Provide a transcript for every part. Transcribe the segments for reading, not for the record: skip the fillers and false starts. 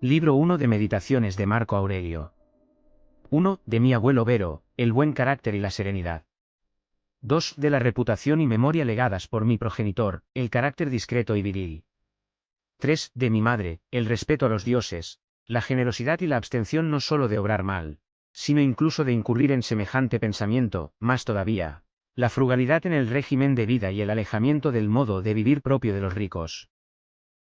Libro 1 de Meditaciones de Marco Aurelio. 1. De mi abuelo Vero, el buen carácter y la serenidad. 2. De la reputación y memoria legadas por mi progenitor, el carácter discreto y viril. 3. De mi madre, el respeto a los dioses, la generosidad y la abstención no sólo de obrar mal, sino incluso de incurrir en semejante pensamiento, más todavía, la frugalidad en el régimen de vida y el alejamiento del modo de vivir propio de los ricos.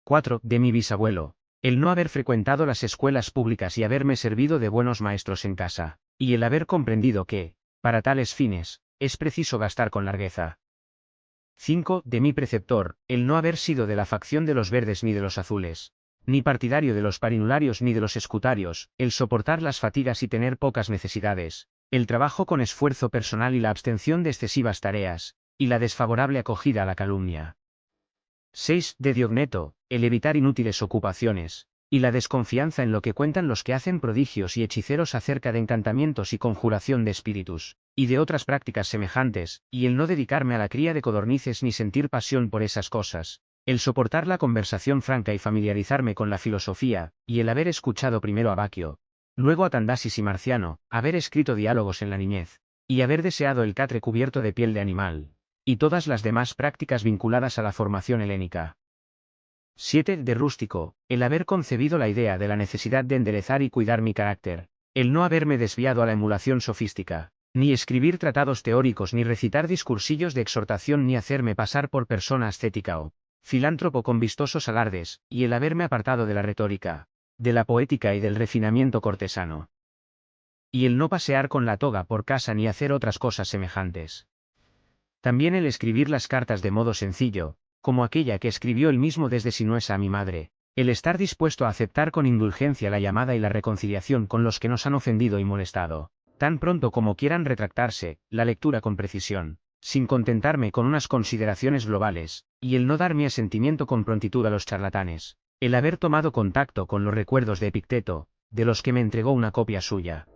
4. De mi bisabuelo, el no haber frecuentado las escuelas públicas y haberme servido de buenos maestros en casa, y el haber comprendido que, para tales fines, es preciso gastar con largueza. 5. De mi preceptor, el no haber sido de la facción de los verdes ni de los azules, ni partidario de los parinularios ni de los escutarios, el soportar las fatigas y tener pocas necesidades, el trabajo con esfuerzo personal y la abstención de excesivas tareas, y la desfavorable acogida a la calumnia. 6. De Diogneto, el evitar inútiles ocupaciones, y la desconfianza en lo que cuentan los que hacen prodigios y hechiceros acerca de encantamientos y conjuración de espíritus, y de otras prácticas semejantes, y el no dedicarme a la cría de codornices ni sentir pasión por esas cosas, el soportar la conversación franca y familiarizarme con la filosofía, y el haber escuchado primero a Baquio, luego a Tandasis y Marciano, haber escrito diálogos en la niñez, y haber deseado el catre cubierto de piel de animal, y todas las demás prácticas vinculadas a la formación helénica. 7. De rústico, el haber concebido la idea de la necesidad de enderezar y cuidar mi carácter, el no haberme desviado a la emulación sofística, ni escribir tratados teóricos ni recitar discursillos de exhortación ni hacerme pasar por persona ascética o filántropo con vistosos alardes, y el haberme apartado de la retórica, de la poética y del refinamiento cortesano. Y el no pasear con la toga por casa ni hacer otras cosas semejantes. También el escribir las cartas de modo sencillo, como aquella que escribió él mismo desde Sinuesa a mi madre, el estar dispuesto a aceptar con indulgencia la llamada y la reconciliación con los que nos han ofendido y molestado, tan pronto como quieran retractarse, la lectura con precisión, sin contentarme con unas consideraciones globales, y el no dar mi asentimiento con prontitud a los charlatanes, el haber tomado contacto con los recuerdos de Epicteto, de los que me entregó una copia suya.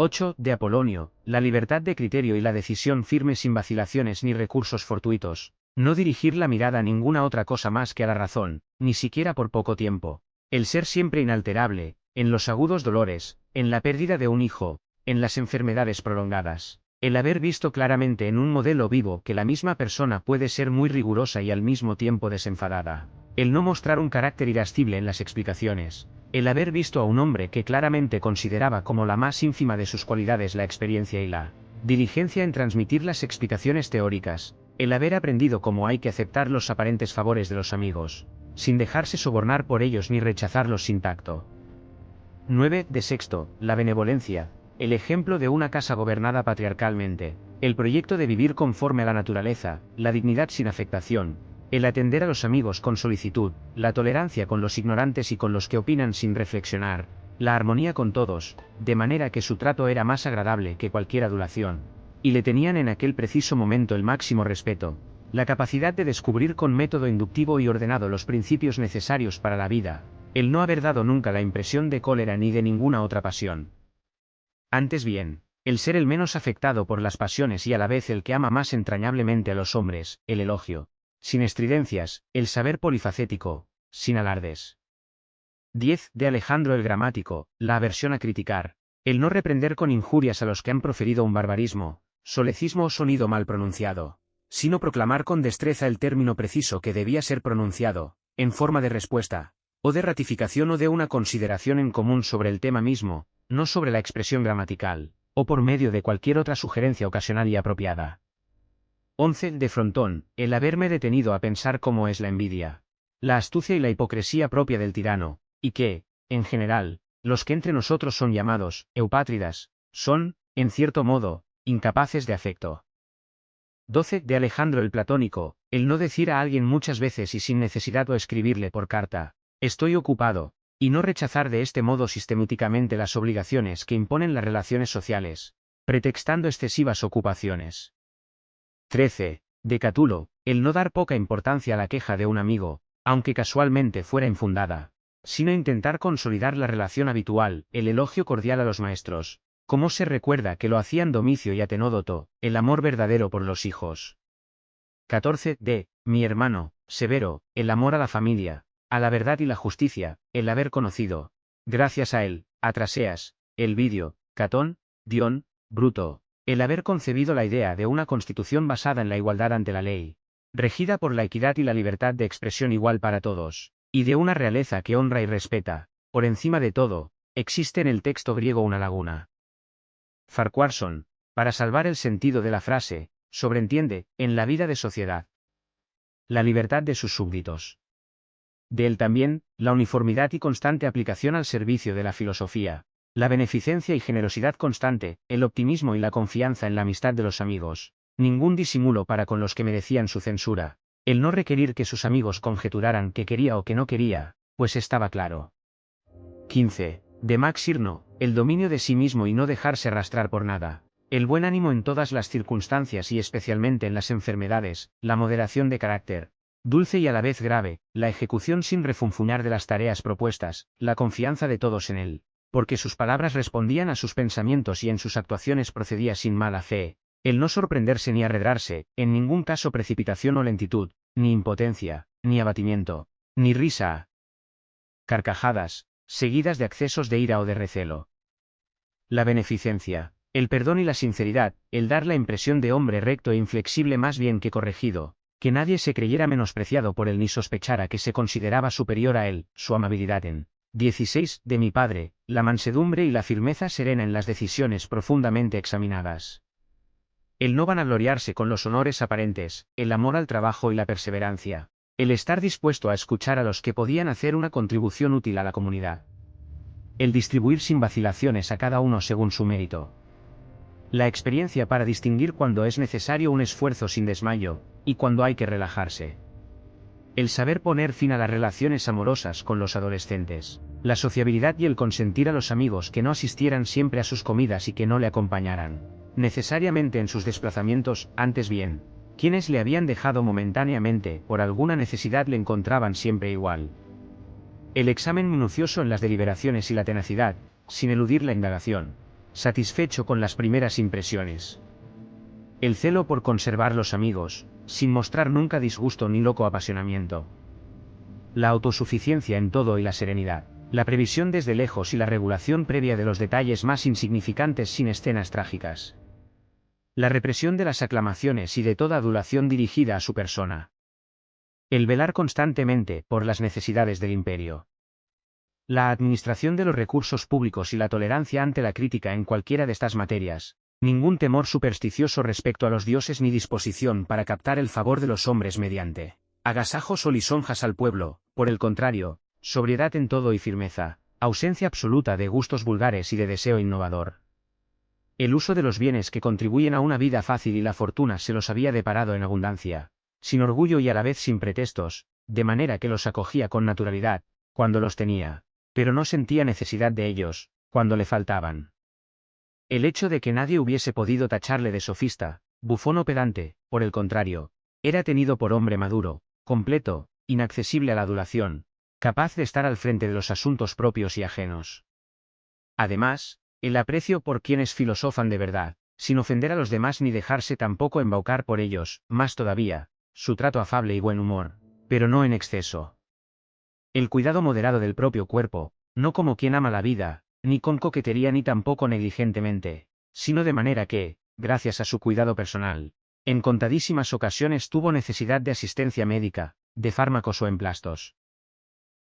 8. De Apolonio, la libertad de criterio y la decisión firme sin vacilaciones ni recursos fortuitos, no dirigir la mirada a ninguna otra cosa más que a la razón, ni siquiera por poco tiempo, el ser siempre inalterable, en los agudos dolores, en la pérdida de un hijo, en las enfermedades prolongadas, el haber visto claramente en un modelo vivo que la misma persona puede ser muy rigurosa y al mismo tiempo desenfadada, el no mostrar un carácter irascible en las explicaciones, el haber visto a un hombre que claramente consideraba como la más ínfima de sus cualidades la experiencia y la diligencia en transmitir las explicaciones teóricas, el haber aprendido cómo hay que aceptar los aparentes favores de los amigos, sin dejarse sobornar por ellos ni rechazarlos sin tacto. 9. De Sexto, la benevolencia, el ejemplo de una casa gobernada patriarcalmente, el proyecto de vivir conforme a la naturaleza, la dignidad sin afectación, el atender a los amigos con solicitud, la tolerancia con los ignorantes y con los que opinan sin reflexionar, la armonía con todos, de manera que su trato era más agradable que cualquier adulación, y le tenían en aquel preciso momento el máximo respeto, la capacidad de descubrir con método inductivo y ordenado los principios necesarios para la vida, el no haber dado nunca la impresión de cólera ni de ninguna otra pasión. Antes bien, el ser el menos afectado por las pasiones y a la vez el que ama más entrañablemente a los hombres, el elogio, sin estridencias, el saber polifacético, sin alardes. 10. De Alejandro el Gramático, la aversión a criticar, el no reprender con injurias a los que han proferido un barbarismo, solecismo o sonido mal pronunciado, sino proclamar con destreza el término preciso que debía ser pronunciado, en forma de respuesta, o de ratificación o de una consideración en común sobre el tema mismo, no sobre la expresión gramatical, o por medio de cualquier otra sugerencia ocasional y apropiada. 11. De Frontón, el haberme detenido a pensar cómo es la envidia, la astucia y la hipocresía propia del tirano, y que, en general, los que entre nosotros son llamados eupátridas, son, en cierto modo, incapaces de afecto. 12. De Alejandro el Platónico, el no decir a alguien muchas veces y sin necesidad o escribirle por carta, estoy ocupado, y no rechazar de este modo sistemáticamente las obligaciones que imponen las relaciones sociales, pretextando excesivas ocupaciones. 13. De Catulo, el no dar poca importancia a la queja de un amigo, aunque casualmente fuera infundada, sino intentar consolidar la relación habitual, el elogio cordial a los maestros, como se recuerda que lo hacían Domicio y Atenódoto, el amor verdadero por los hijos. 14. De mi hermano, Severo, el amor a la familia, a la verdad y la justicia, el haber conocido, gracias a él, a Traseas, Elvidio, Catón, Dion, Bruto, el haber concebido la idea de una constitución basada en la igualdad ante la ley, regida por la equidad y la libertad de expresión igual para todos, y de una realeza que honra y respeta, por encima de todo, existe en el texto griego una laguna. Farquharson, para salvar el sentido de la frase, sobreentiende, en la vida de sociedad, la libertad de sus súbditos. De él también, la uniformidad y constante aplicación al servicio de la filosofía, la beneficencia y generosidad constante, el optimismo y la confianza en la amistad de los amigos, ningún disimulo para con los que merecían su censura, el no requerir que sus amigos conjeturaran que quería o que no quería, pues estaba claro. 15. De Max Sirno, el dominio de sí mismo y no dejarse arrastrar por nada, el buen ánimo en todas las circunstancias y especialmente en las enfermedades, la moderación de carácter, dulce y a la vez grave, la ejecución sin refunfuñar de las tareas propuestas, la confianza de todos en él, porque sus palabras respondían a sus pensamientos y en sus actuaciones procedía sin mala fe, el no sorprenderse ni arredrarse, en ningún caso precipitación o lentitud, ni impotencia, ni abatimiento, ni risa, carcajadas, seguidas de accesos de ira o de recelo. La beneficencia, el perdón y la sinceridad, el dar la impresión de hombre recto e inflexible más bien que corregido, que nadie se creyera menospreciado por él ni sospechara que se consideraba superior a él, su amabilidad en 16. De mi padre, la mansedumbre y la firmeza serena en las decisiones profundamente examinadas. El no vanagloriarse con los honores aparentes, el amor al trabajo y la perseverancia, el estar dispuesto a escuchar a los que podían hacer una contribución útil a la comunidad. El distribuir sin vacilaciones a cada uno según su mérito. La experiencia para distinguir cuando es necesario un esfuerzo sin desmayo, y cuando hay que relajarse. El saber poner fin a las relaciones amorosas con los adolescentes, la sociabilidad y el consentir a los amigos que no asistieran siempre a sus comidas y que no le acompañaran, necesariamente en sus desplazamientos, antes bien, quienes le habían dejado momentáneamente, por alguna necesidad le encontraban siempre igual. El examen minucioso en las deliberaciones y la tenacidad, sin eludir la indagación, satisfecho con las primeras impresiones. El celo por conservar los amigos, sin mostrar nunca disgusto ni loco apasionamiento. La autosuficiencia en todo y la serenidad, la previsión desde lejos y la regulación previa de los detalles más insignificantes sin escenas trágicas. La represión de las aclamaciones y de toda adulación dirigida a su persona. El velar constantemente por las necesidades del imperio. La administración de los recursos públicos y la tolerancia ante la crítica en cualquiera de estas materias, ningún temor supersticioso respecto a los dioses ni disposición para captar el favor de los hombres mediante agasajos o lisonjas al pueblo, por el contrario, sobriedad en todo y firmeza, ausencia absoluta de gustos vulgares y de deseo innovador. El uso de los bienes que contribuyen a una vida fácil y la fortuna se los había deparado en abundancia, sin orgullo y a la vez sin pretextos, de manera que los acogía con naturalidad, cuando los tenía, pero no sentía necesidad de ellos, cuando le faltaban. El hecho de que nadie hubiese podido tacharle de sofista, bufón o pedante, por el contrario, era tenido por hombre maduro, completo, inaccesible a la adulación, capaz de estar al frente de los asuntos propios y ajenos. Además, el aprecio por quienes filosofan de verdad, sin ofender a los demás ni dejarse tampoco embaucar por ellos, más todavía, su trato afable y buen humor, pero no en exceso. El cuidado moderado del propio cuerpo, no como quien ama la vida, ni con coquetería ni tampoco negligentemente, sino de manera que, gracias a su cuidado personal, en contadísimas ocasiones tuvo necesidad de asistencia médica, de fármacos o emplastos.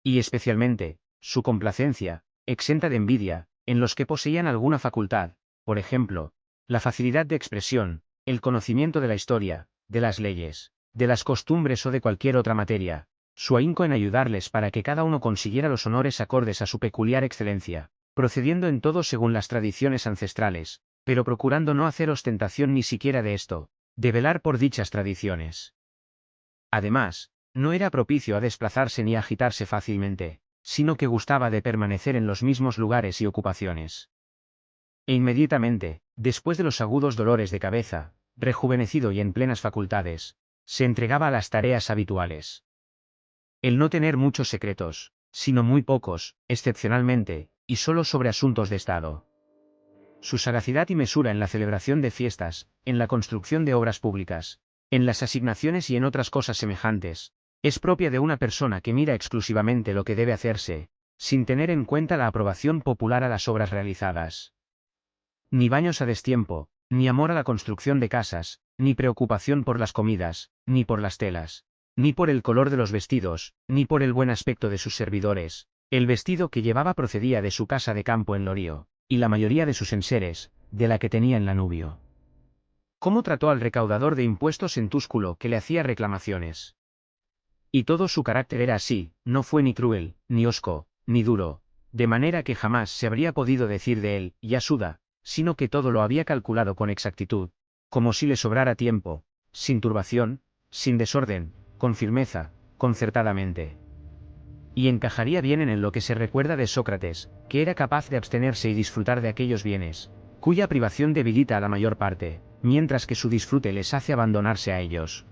Y especialmente, su complacencia, exenta de envidia, en los que poseían alguna facultad, por ejemplo, la facilidad de expresión, el conocimiento de la historia, de las leyes, de las costumbres o de cualquier otra materia, su ahínco en ayudarles para que cada uno consiguiera los honores acordes a su peculiar excelencia, procediendo en todo según las tradiciones ancestrales, pero procurando no hacer ostentación ni siquiera de esto, de velar por dichas tradiciones. Además, no era propicio a desplazarse ni a agitarse fácilmente, sino que gustaba de permanecer en los mismos lugares y ocupaciones. E inmediatamente, después de los agudos dolores de cabeza, rejuvenecido y en plenas facultades, se entregaba a las tareas habituales. El no tener muchos secretos, sino muy pocos, excepcionalmente, y solo sobre asuntos de Estado. Su sagacidad y mesura en la celebración de fiestas, en la construcción de obras públicas, en las asignaciones y en otras cosas semejantes, Es propia de una persona que mira exclusivamente lo que debe hacerse, sin tener en cuenta la aprobación popular a las obras realizadas. Ni baños a destiempo, ni amor a la construcción de casas, ni preocupación por las comidas, ni por las telas, ni por el color de los vestidos, ni por el buen aspecto de sus servidores. El vestido que llevaba procedía de su casa de campo en Lorío, y la mayoría de sus enseres, de la que tenía en Lanubio. ¿Cómo trató al recaudador de impuestos en Túsculo que le hacía reclamaciones? Y todo su carácter era así, no fue ni cruel, ni hosco, ni duro, de manera que jamás se habría podido decir de él, Yasuda, sino que todo lo había calculado con exactitud, como si le sobrara tiempo, sin turbación, sin desorden, con firmeza, concertadamente. Y encajaría bien en lo que se recuerda de Sócrates, que era capaz de abstenerse y disfrutar de aquellos bienes, cuya privación debilita a la mayor parte, mientras que su disfrute les hace abandonarse a ellos.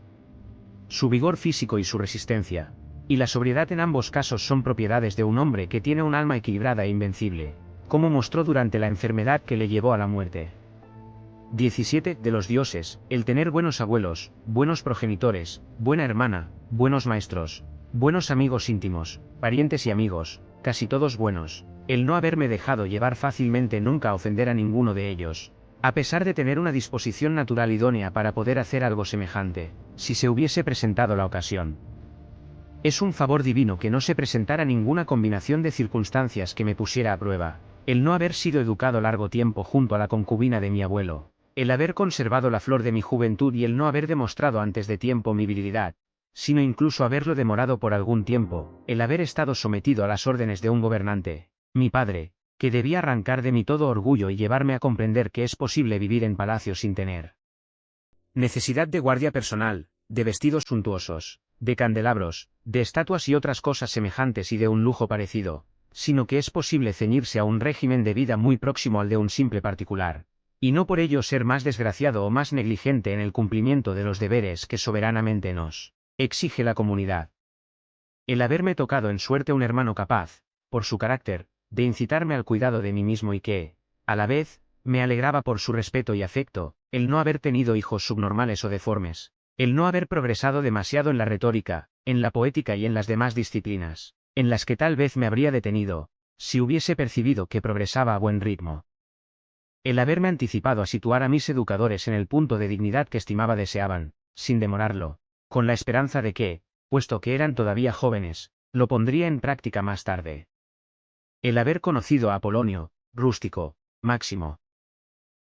Su vigor físico y su resistencia, y la sobriedad en ambos casos son propiedades de un hombre que tiene un alma equilibrada e invencible, como mostró durante la enfermedad que le llevó a la muerte. 17. De los dioses, el tener buenos abuelos, buenos progenitores, buena hermana, buenos maestros, buenos amigos íntimos, parientes y amigos, casi todos buenos, el no haberme dejado llevar fácilmente nunca a ofender a ninguno de ellos, a pesar de tener una disposición natural idónea para poder hacer algo semejante, si se hubiese presentado la ocasión. Es un favor divino que no se presentara ninguna combinación de circunstancias que me pusiera a prueba, el no haber sido educado largo tiempo junto a la concubina de mi abuelo, el haber conservado la flor de mi juventud y el no haber demostrado antes de tiempo mi virilidad, sino incluso haberlo demorado por algún tiempo, el haber estado sometido a las órdenes de un gobernante, mi padre, que debía arrancar de mí todo orgullo y llevarme a comprender que es posible vivir en palacio sin tener necesidad de guardia personal, de vestidos suntuosos, de candelabros, de estatuas y otras cosas semejantes y de un lujo parecido, sino que es posible ceñirse a un régimen de vida muy próximo al de un simple particular, y no por ello ser más desgraciado o más negligente en el cumplimiento de los deberes que soberanamente nos exige la comunidad. El haberme tocado en suerte un hermano capaz, por su carácter, de incitarme al cuidado de mí mismo y que, a la vez, me alegraba por su respeto y afecto, el no haber tenido hijos subnormales o deformes, el no haber progresado demasiado en la retórica, en la poética y en las demás disciplinas, en las que tal vez me habría detenido, si hubiese percibido que progresaba a buen ritmo. El haberme anticipado a situar a mis educadores en el punto de dignidad que estimaba deseaban, sin demorarlo, con la esperanza de que, puesto que eran todavía jóvenes, lo pondría en práctica más tarde. El haber conocido a Apolonio, Rústico, Máximo.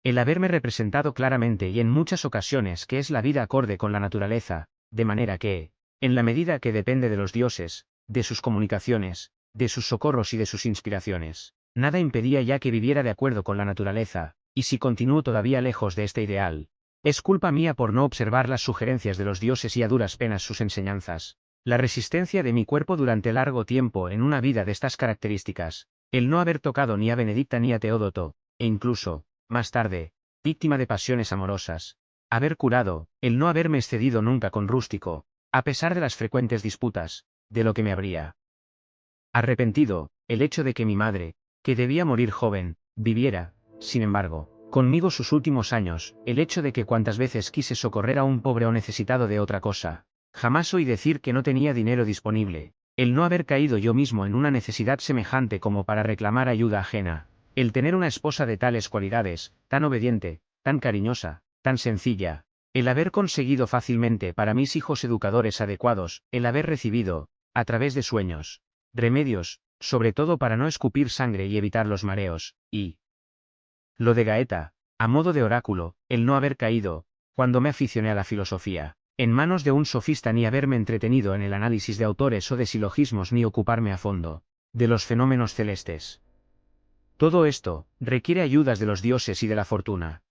El haberme representado claramente y en muchas ocasiones que es la vida acorde con la naturaleza, de manera que, en la medida que depende de los dioses, de sus comunicaciones, de sus socorros y de sus inspiraciones, nada impedía ya que viviera de acuerdo con la naturaleza, y si continúo todavía lejos de este ideal, es culpa mía por no observar las sugerencias de los dioses y a duras penas sus enseñanzas, la resistencia de mi cuerpo durante largo tiempo en una vida de estas características, el no haber tocado ni a Benedicta ni a Teodoto, e incluso, más tarde, víctima de pasiones amorosas, haber curado, el no haberme excedido nunca con Rústico, a pesar de las frecuentes disputas, de lo que me habría arrepentido, el hecho de que mi madre, que debía morir joven, viviera, sin embargo, conmigo sus últimos años, el hecho de que cuantas veces quise socorrer a un pobre o necesitado de otra cosa, jamás oí decir que no tenía dinero disponible, el no haber caído yo mismo en una necesidad semejante como para reclamar ayuda ajena, el tener una esposa de tales cualidades, tan obediente, tan cariñosa, tan sencilla, el haber conseguido fácilmente para mis hijos educadores adecuados, el haber recibido, a través de sueños, remedios, sobre todo para no escupir sangre y evitar los mareos, y lo de Gaeta, a modo de oráculo, el no haber caído, cuando me aficioné a la filosofía, en manos de un sofista ni haberme entretenido en el análisis de autores o de silogismos ni ocuparme a fondo de los fenómenos celestes. Todo esto requiere ayudas de los dioses y de la fortuna.